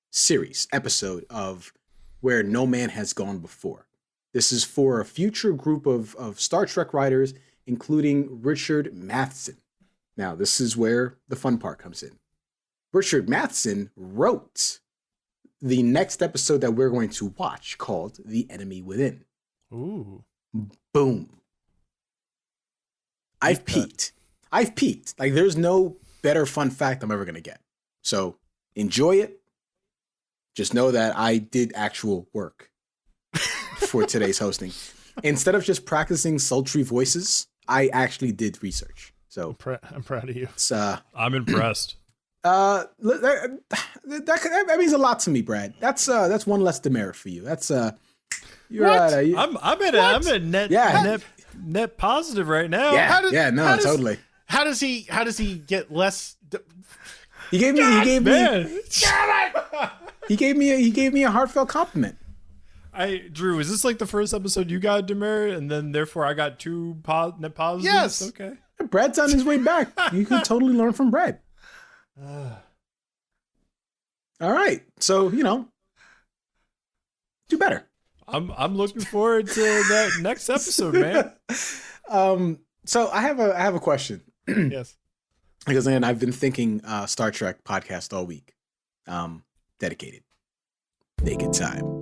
series episode of Where No Man Has Gone Before. This is for a future group of Star Trek writers, including Richard Matheson. Now, this is where the fun part comes in. Richard Matheson wrote the next episode that we're going to watch called The Enemy Within. Ooh. Boom. I've peaked. Like, there's no better fun fact I'm ever going to get. So enjoy it. Just know that I did actual work for today's hosting. Instead of just practicing sultry voices, I actually did research. So I'm proud of you. It's, I'm impressed. that means a lot to me, Brad. That's one less demerit for you. That's you're What? I'm a net positive right now. Yeah, totally. How does he get less? He gave Man. me a heartfelt compliment. Drew, is this like the first episode you got a demerit, and then therefore I got two net positives? Yes. Okay. Brad's on his way back. You can totally learn from Brad. All right, so do better. I'm looking forward to that next episode, man. So I have a question. Yes. Because then I've been thinking Star Trek podcast all week. Dedicated. Naked time.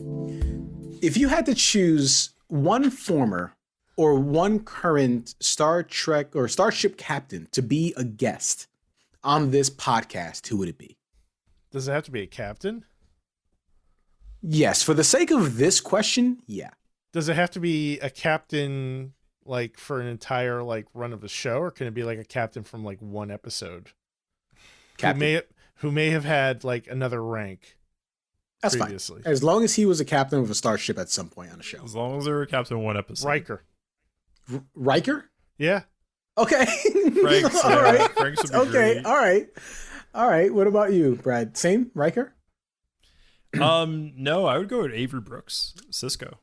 If you had to choose one former or one current Star Trek or Starship captain to be a guest on this podcast, who would it be? Does it have to be a captain? Yes, for the sake of this question, yeah. Does it have to be a captain like for an entire like run of the show, or can it be like a captain from like one episode? Captain. Who may have had like another rank. That's previously. Fine. As long as he was a captain of a starship at some point on the show. As long as they were captain one episode. Riker. Riker? Yeah. Okay. Frank's, all right. Frank's would be okay. great. All right. What about you, Brad? Same? Riker? No, I would go with Avery Brooks, Cisco.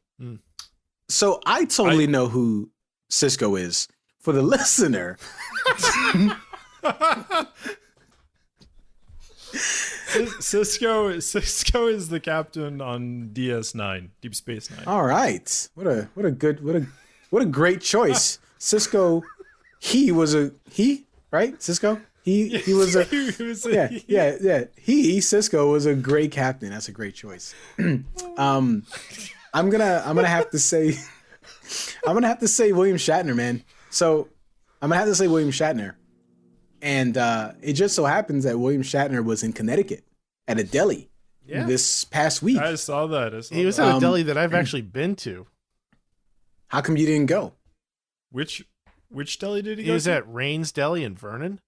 So I totally know who Cisco is. For the listener, Cisco is the captain on DS9, Deep Space Nine. all right. What a great choice. Cisco, he, right? Cisco? He was a Cisco was a great captain. That's a great choice. I'm gonna have to say William Shatner, man. So I'm gonna have to say William Shatner. And it just so happens that William Shatner was in Connecticut at a deli this past week. I saw that. He was at a deli that I've actually been to. How come you didn't go? Which deli did he go He was to? at Rains Deli in Vernon.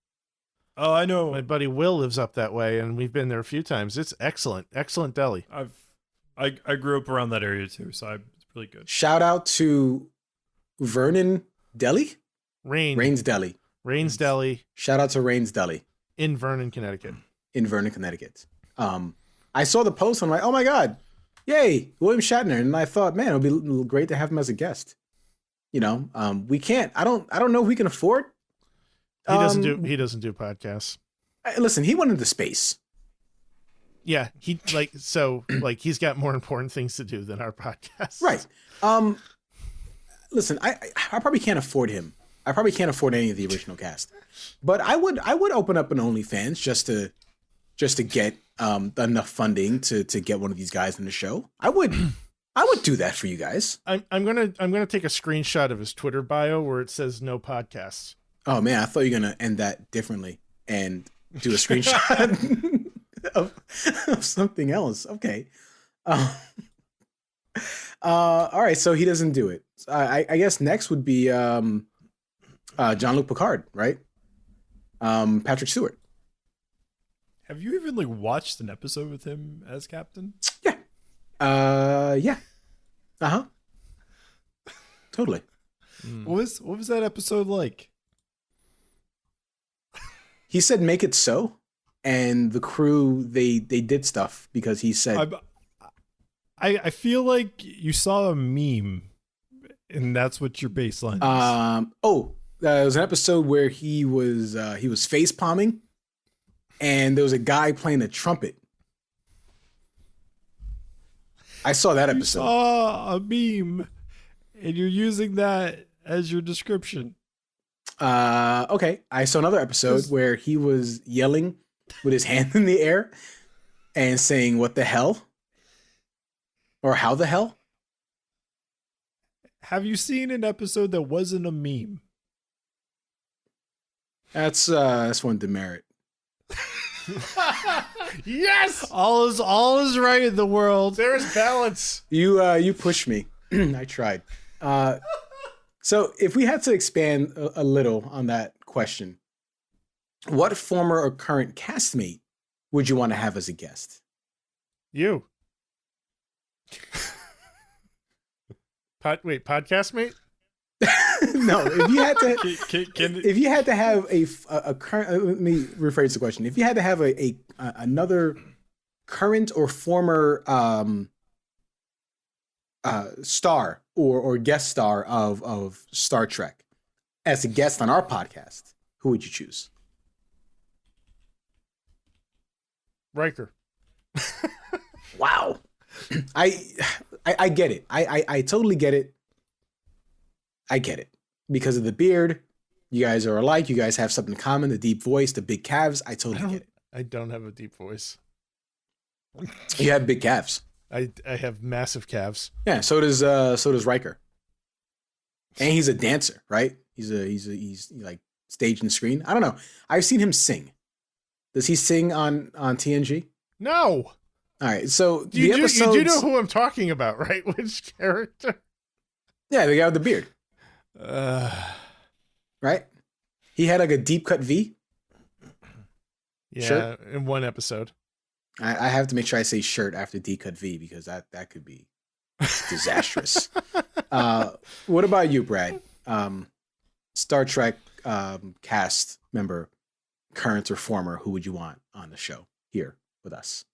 Oh, I know. My buddy Will lives up that way, and we've been there a few times. It's excellent deli. I grew up around that area too, so it's really good. Shout out to Vernon Deli? Rains Deli. Rains Deli Shout out to Rains Deli in Vernon, Connecticut. in Vernon, Connecticut. I saw the post. I'm like, oh my God, yay, William Shatner. And I thought, man, it would be great to have him as a guest. We can't. I don't know if we can afford. He doesn't do podcasts. Listen, he went into space. Yeah, he's got more important things to do than our podcast. Right. Listen, I probably can't afford him. I probably can't afford any of the original cast. But I would open up an OnlyFans just to get enough funding to get one of these guys in the show. I would do that for you guys. I'm gonna take a screenshot of his Twitter bio where it says no podcasts. Oh man, I thought you were gonna end that differently and do a screenshot of something else. Okay. All right, so he doesn't do it. I guess next would be Jean-Luc Picard, right? Patrick Stewart. Have you even watched an episode with him as captain? Yeah. Yeah. Uh-huh. Totally. What was that episode like? He said make it so, and the crew they did stuff because he said I feel like you saw a meme and that's what your baseline is. There was an episode where he was face palming, and there was a guy playing a trumpet. I saw that episode. You saw a meme, and you're using that as your description. Okay. I saw another episode where he was yelling with his hand in the air and saying, "What the hell?" Or "How the hell?" Have you seen an episode that wasn't a meme? That's one demerit. Yes, All is right in the world. there is balance. You pushed me. I tried. So if we had to expand a little on that question, what former or current castmate would you want to have as a guest? You. Podcast mate? No, if you had to, Can if you had to have a current, let me rephrase the question. If you had to have another current or former star or guest star of Star Trek as a guest on our podcast, who would you choose? Riker. Wow. I get it. I totally get it. I get it. Because of the beard, you guys are alike. You guys have something in common, the deep voice, the big calves. I totally get it. I don't have a deep voice. You have big calves. I have massive calves. Yeah, so does Riker. And he's a dancer, right? He's like staged and screen. I don't know. I've seen him sing. Does he sing on TNG? No. All right. So You do know who I'm talking about, right? Which character? Yeah, the guy with the beard. Right? He had like a deep cut V. Yeah, Shirt? in one episode. I have to make sure I say shirt after deep cut V because that could be disastrous. What about you, Brad? Star Trek cast member, current or former, who would you want on the show here with us?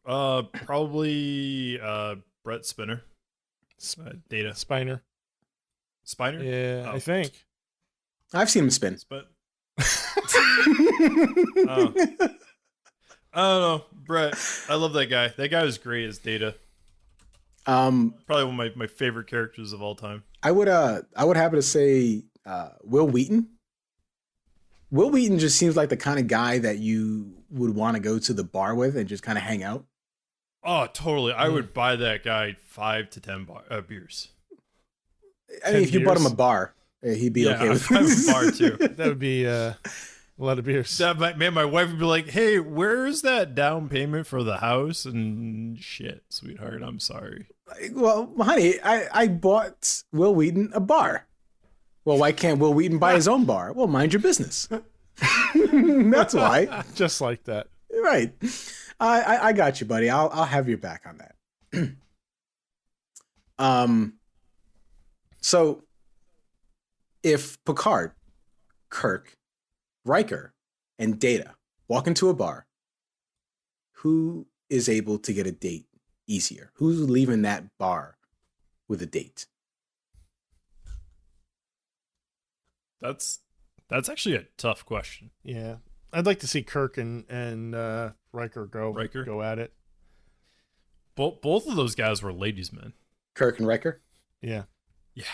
Probably Brett Spinner. Data. Spiner. Spiner? Yeah, Oh. I think. I've seen him spin. Oh. I don't know. Brett, I love that guy. That guy was great as Data. Probably one of my favorite characters of all time. I would happen to say Will Wheaton. Will Wheaton just seems like the kind of guy that you would want to go to the bar with and just kind of hang out. Oh, totally. I would buy that guy 5 to 10 beers. I mean, if you bought him a bar, he'd be okay with I'd buy him a bar too. That would be a lot of beers. My wife would be like, "Hey, where's that down payment for the house?" And shit, sweetheart, I'm sorry. Well, honey, I bought Will Wheaton a bar. Well, why can't Will Wheaton buy his own bar? Well, mind your business. That's why. Just like that. Right. I got you, buddy. I'll have your back on that. So if Picard, Kirk, Riker, and Data walk into a bar, who is able to get a date easier? Who's leaving that bar with a date? That's actually a tough question. Yeah. I'd like to see Kirk and Riker go at it. Both of those guys were ladies' men. Kirk and Riker? Yeah. Yeah.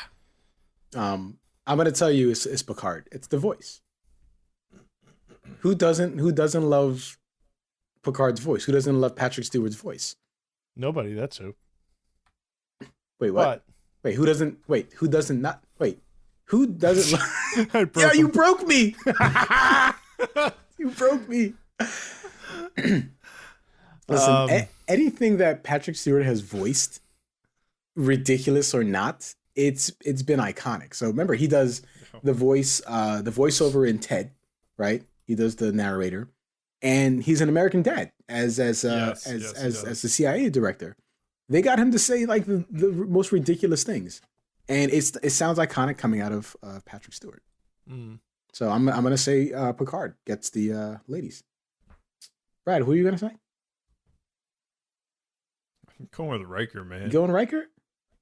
I'm gonna tell you it's Picard. It's the voice. Who doesn't love Picard's voice? Who doesn't love Patrick Stewart's voice? Nobody, that's who. Wait, what? Wait, who doesn't not? Wait, who doesn't? Yeah, you broke me. You broke me. Listen, anything that Patrick Stewart has voiced, ridiculous or not, it's been iconic. So remember, he does the voiceover in Ted, right? He does the narrator, and he's an American Dad as the CIA director. They got him to say like the most ridiculous things, and it sounds iconic coming out of Patrick Stewart. Mm. So I'm gonna say Picard gets the ladies. Brad, who are you gonna say? I'm going with Riker, man. You going Riker?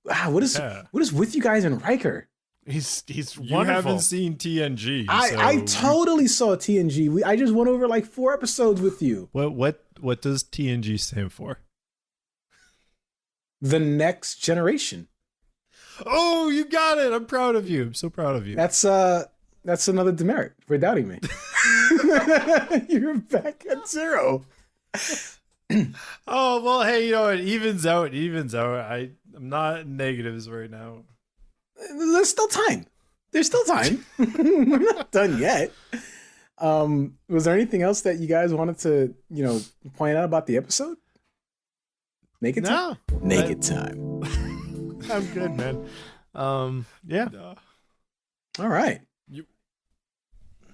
Wow, what is with you guys in Riker? He's You wonderful. haven't seen TNG. I totally saw TNG. I just went over like 4 episodes with you. What does TNG stand for? The Next Generation. Oh, you got it. I'm proud of you. I'm so proud of you. That's another demerit for doubting me. You're back at 0. Oh, well, hey, you know, it evens out. It evens out. I'm not in negatives right now. There's still time. There's still time. We're not done yet. Was there anything else that you guys wanted to, point out about the episode? Naked time? Naked time. I'm good, man. Yeah. All right.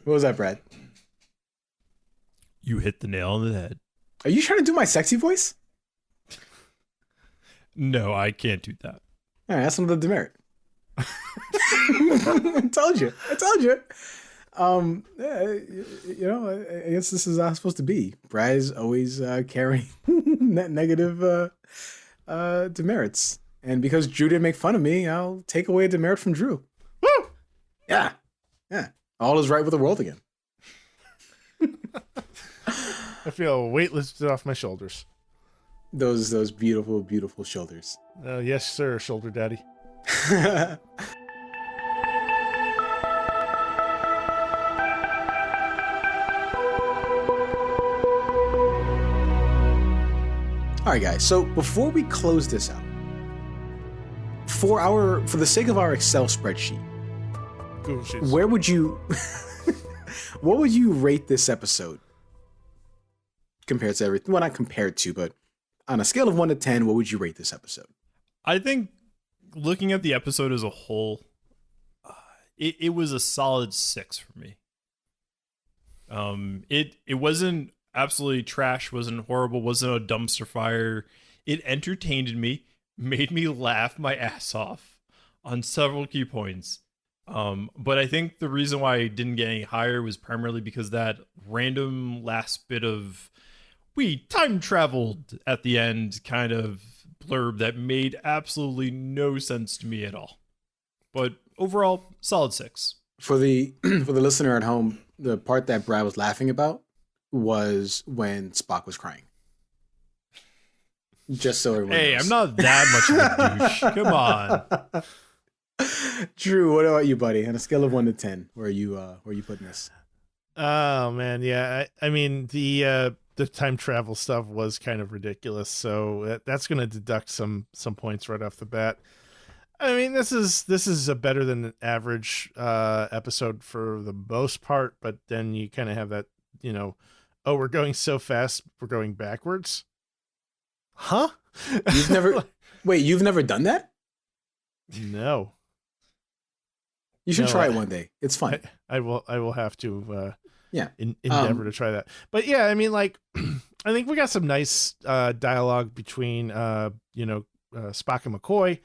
What was that, Brad? You hit the nail on the head. Are you trying to do my sexy voice? No, I can't do that. All right, that's another demerit. I told you. I guess this is how it's supposed to be. Brad's always carrying negative demerits. And because Drew didn't make fun of me, I'll take away a demerit from Drew. Woo! Yeah. All is right with the world again. I feel a weight lifted off my shoulders. Those beautiful, beautiful shoulders. Yes, sir, shoulder daddy. All right, guys. So before we close this out, for the sake of our Excel spreadsheet, Google Sheets. where would you, what would you rate this episode compared to everything? Well, not compared to, but on a scale of 1 to 10, what would you rate this episode? I think looking at the episode as a whole, it was a solid 6 for me. It wasn't absolutely trash, wasn't horrible, wasn't a dumpster fire. It entertained me, made me laugh my ass off on several key points. But I think the reason why I didn't get any higher was primarily because that random last bit of we time traveled at the end kind of blurb that made absolutely no sense to me at all. But overall, solid 6. For the listener at home, the part that Brad was laughing about was when Spock was crying. Just so everyone knows. I'm not that much of a douche. Come on. Drew, what about you, buddy? On a scale of 1 to 10, where are you putting this? Oh man, yeah. I mean the time travel stuff was kind of ridiculous, so that's going to deduct some points right off the bat. I mean, this is a better than average episode for the most part, but then you kind of have that, oh, we're going so fast, we're going backwards. Huh? You've never done that? No. You should try it one day. It's fun. I will have to endeavor to try that. But yeah, I mean, like, I think we got some nice dialogue between Spock and McCoy,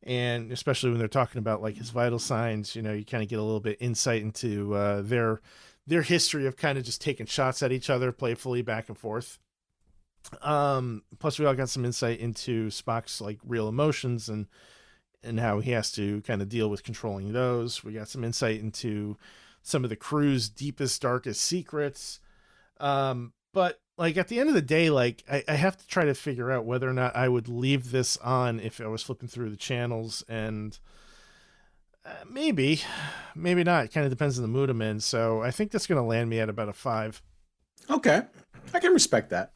and especially when they're talking about like his vital signs, you kind of get a little bit insight into their history of kind of just taking shots at each other playfully back and forth. Plus we all got some insight into Spock's like real emotions and how he has to kind of deal with controlling those. We got some insight into some of the crew's deepest, darkest secrets. But like at the end of the day, like I have to try to figure out whether or not I would leave this on if I was flipping through the channels, and maybe not. It kind of depends on the mood I'm in. So I think that's going to land me at about a 5. Okay. I can respect that.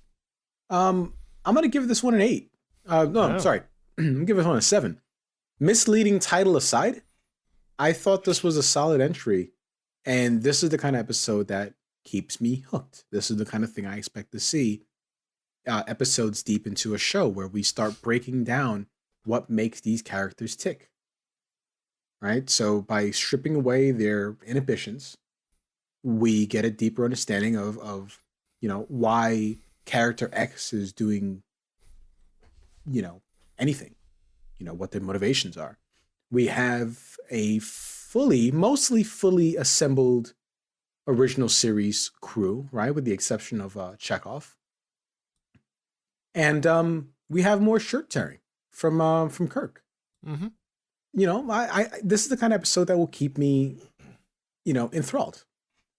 I'm going to give this one an 8. I'm sorry. I'm going to give this one a 7. Misleading title aside, I thought this was a solid entry, and this is the kind of episode that keeps me hooked. This is the kind of thing I expect to see episodes deep into a show where we start breaking down what makes these characters tick. Right? So by stripping away their inhibitions, we get a deeper understanding of why character X is doing anything. What their motivations are. We have a mostly fully assembled original series crew, right? With the exception of Chekhov. And we have more shirt tearing from Kirk. Mm-hmm. This is the kind of episode that will keep me, enthralled.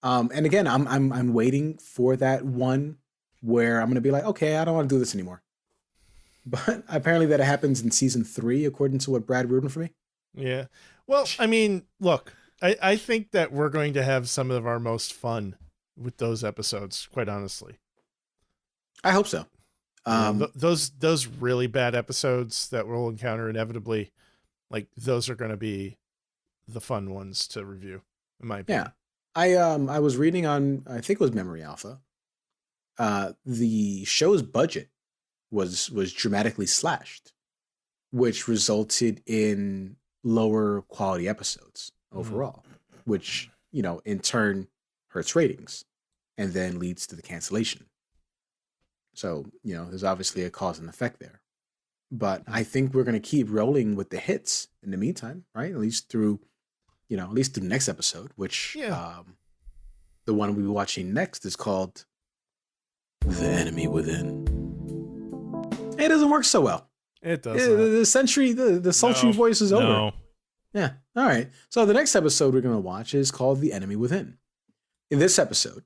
And again, I'm waiting for that one where I'm gonna be like, okay, I don't want to do this anymore. But apparently that happens in season 3, according to what Brad ruined for me. Yeah. Well, I mean, look, I think that we're going to have some of our most fun with those episodes, quite honestly. I hope so. Those really bad episodes that we'll encounter inevitably, like those are going to be the fun ones to review, in my opinion. Yeah. I was reading on, I think it was Memory Alpha. The show's budget was dramatically slashed, which resulted in lower quality episodes overall, which, in turn hurts ratings and then leads to the cancellation. So, there's obviously a cause and effect there. But I think we're going to keep rolling with the hits in the meantime, right? At least through the next episode, which the one we'll be watching next is called The Enemy Within. It doesn't work so well. It does. The sultry voice is over. No. Yeah. All right. So the next episode we're going to watch is called The Enemy Within. In this episode,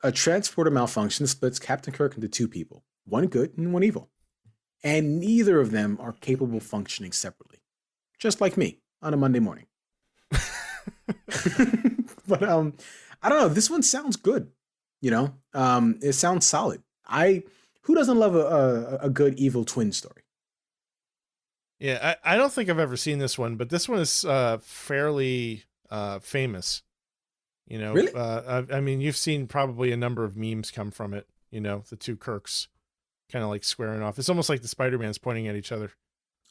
a transporter malfunction splits Captain Kirk into two people, one good and one evil. And neither of them are capable of functioning separately. Just like me on a Monday morning. But I don't know. This one sounds good. It sounds solid. Who doesn't love a good evil twin story? Yeah, I don't think I've ever seen this one, but this one is fairly famous. Really? I mean, you've seen probably a number of memes come from it. The two Kirks kind of like squaring off. It's almost like the Spider-Mans pointing at each other.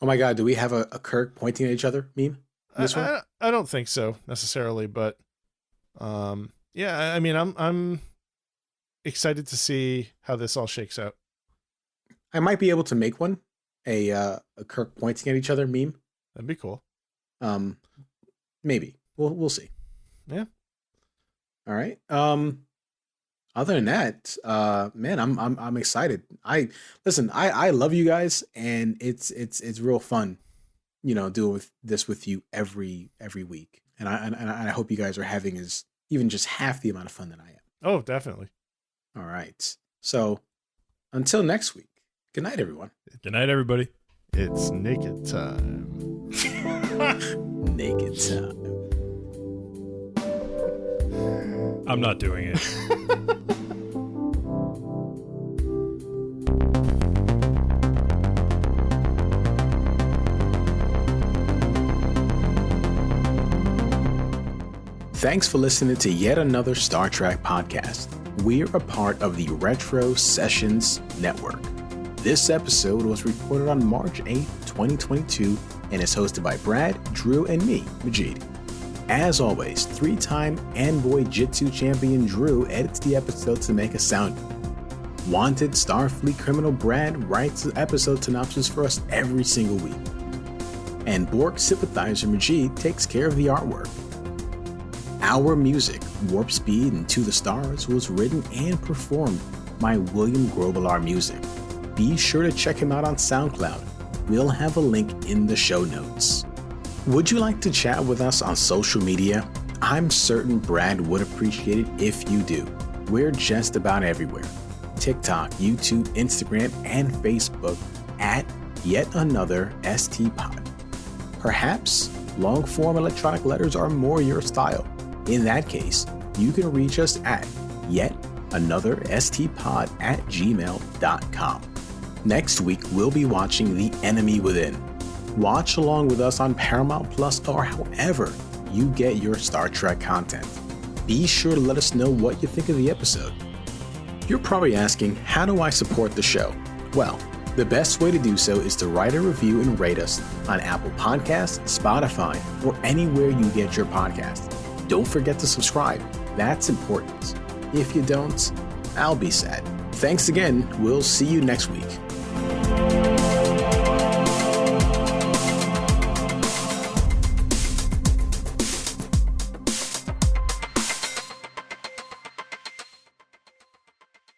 Oh my God, do we have a Kirk pointing at each other meme? This one? I don't think so necessarily, but yeah, I mean, I'm excited to see how this all shakes out. I might be able to make one, a Kirk pointing at each other meme. That'd be cool. Maybe we'll see. Yeah. All right. Other than that, man, I'm excited. I love you guys, and it's real fun, doing this with you every week, and I hope you guys are having even just half the amount of fun that I am. Oh, definitely. All right. So until next week, good night, everyone. Good night, everybody. It's naked time. Naked time. I'm not doing it. Thanks for listening to yet another Star Trek podcast. We're a part of the Retro Sessions Network. This episode was recorded on March 8th, 2022, and is hosted by Brad, Drew, and me, Majeed. As always, 3-time Envoy Jitsu champion Drew edits the episode to make a sound. Wanted Starfleet criminal Brad writes the episode synopsis for us every single week. And Borg sympathizer Majeed takes care of the artwork. Our music, Warp Speed and To the Stars, was written and performed by William Grobelar Music. Be sure to check him out on SoundCloud. We'll have a link in the show notes. Would you like to chat with us on social media? I'm certain Brad would appreciate it if you do. We're just about everywhere. TikTok, YouTube, Instagram, and Facebook at Yet Another ST Pod. Perhaps long-form electronic letters are more your style. In that case, you can reach us at yetanotherstpod@gmail.com. Next week, we'll be watching The Enemy Within. Watch along with us on Paramount Plus or however you get your Star Trek content. Be sure to let us know what you think of the episode. You're probably asking, how do I support the show? Well, the best way to do so is to write a review and rate us on Apple Podcasts, Spotify, or anywhere you get your podcasts. Don't forget to subscribe. That's important. If you don't, I'll be sad. Thanks again. We'll see you next week.